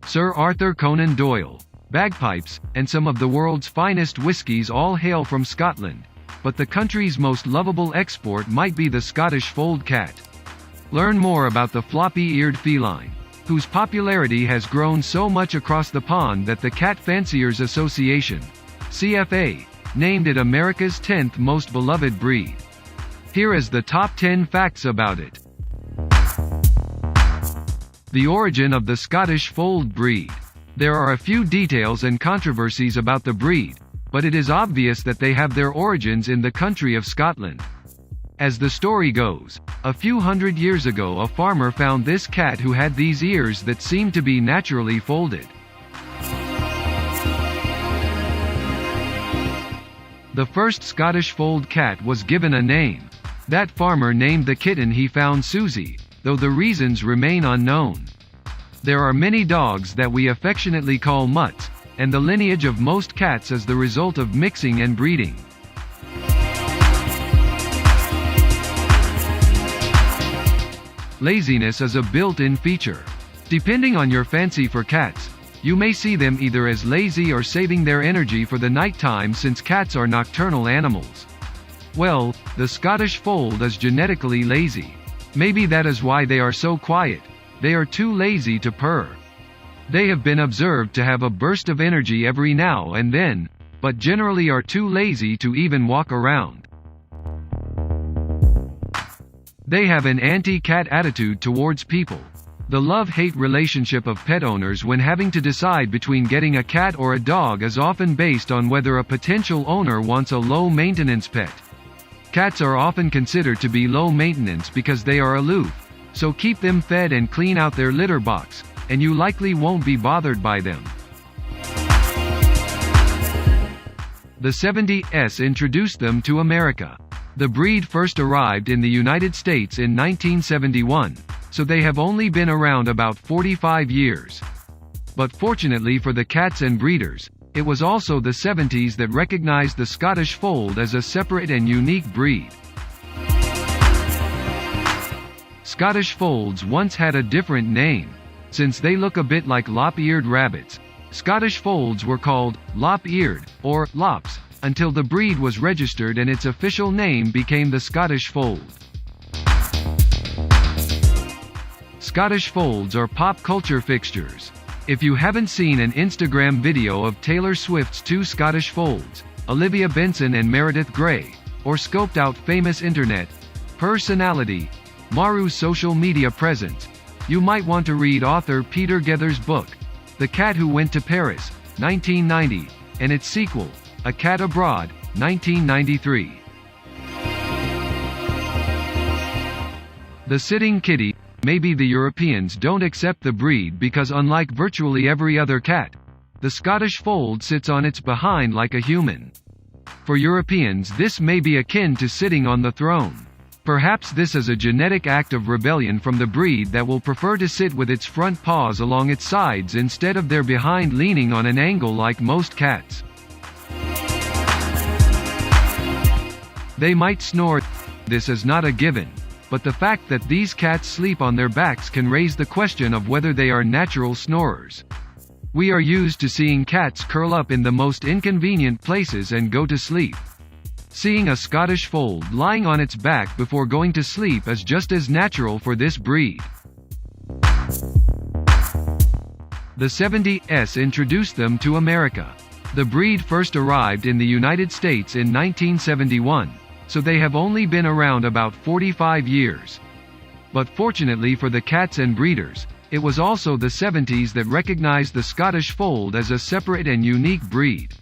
Sir Arthur Conan Doyle, bagpipes, and some of the world's finest whiskies all hail from Scotland, but the country's most lovable export might be the Scottish fold cat. Learn more about the floppy-eared feline, whose popularity has grown so much across the pond that the Cat Fanciers Association, CFA, named it America's 10th most beloved breed. Here is the top 10 facts about it. The origin of the Scottish fold breed. There are a few details and controversies about the breed, but it is obvious that they have their origins in the country of Scotland. As the story goes, a few hundred years ago a farmer found this cat who had these ears that seemed to be naturally folded. The first Scottish fold cat was given a name. That farmer named the kitten he found Susie, though the reasons remain unknown. There are many dogs that we affectionately call mutts, and the lineage of most cats is the result of mixing and breeding. Laziness is a built-in feature. Depending on your fancy for cats, you may see them either as lazy or saving their energy for the nighttime, since cats are nocturnal animals. Well, the Scottish fold is genetically lazy. Maybe that is why they are so quiet. They are too lazy to purr. They have been observed to have a burst of energy every now and then, but generally are too lazy to even walk around. They have an anti-cat attitude towards people. The love-hate relationship of pet owners when having to decide between getting a cat or a dog is often based on whether a potential owner wants a low-maintenance pet. Cats are often considered to be low maintenance because they are aloof, so keep them fed and clean out their litter box, and you likely won't be bothered by them. The 70s introduced them to America. The breed first arrived in the United States in 1971, so they have only been around about 45 years. But fortunately for the cats and breeders, it was also the 70s that recognized the Scottish fold as a separate and unique breed. Scottish folds once had a different name. Since they look a bit like lop-eared rabbits, Scottish folds were called lop-eared, or lops, until the breed was registered and its official name became the Scottish fold. Scottish folds are pop culture fixtures. If you haven't seen an Instagram video of Taylor Swift's two Scottish folds, Olivia Benson and Meredith Grey, or scoped out famous internet personality Maru's social media presence, you might want to read author Peter Gether's book, The Cat Who Went to Paris, 1990, and its sequel, A Cat Abroad, 1993. The sitting kitty. Maybe the Europeans don't accept the breed because unlike virtually every other cat, the Scottish fold sits on its behind like a human. For Europeans this may be akin to sitting on the throne. Perhaps this is a genetic act of rebellion from the breed that will prefer to sit with its front paws along its sides instead of their behind leaning on an angle like most cats. They might snore. This is not a given, but the fact that these cats sleep on their backs can raise the question of whether they are natural snorers. We are used to seeing cats curl up in the most inconvenient places and go to sleep. Seeing a Scottish fold lying on its back before going to sleep is just as natural for this breed. The 70s introduced them to America. The breed first arrived in the United States in 1971, so they have only been around about 45 years. But fortunately for the cats and breeders, it was also the 70s that recognized the Scottish fold as a separate and unique breed.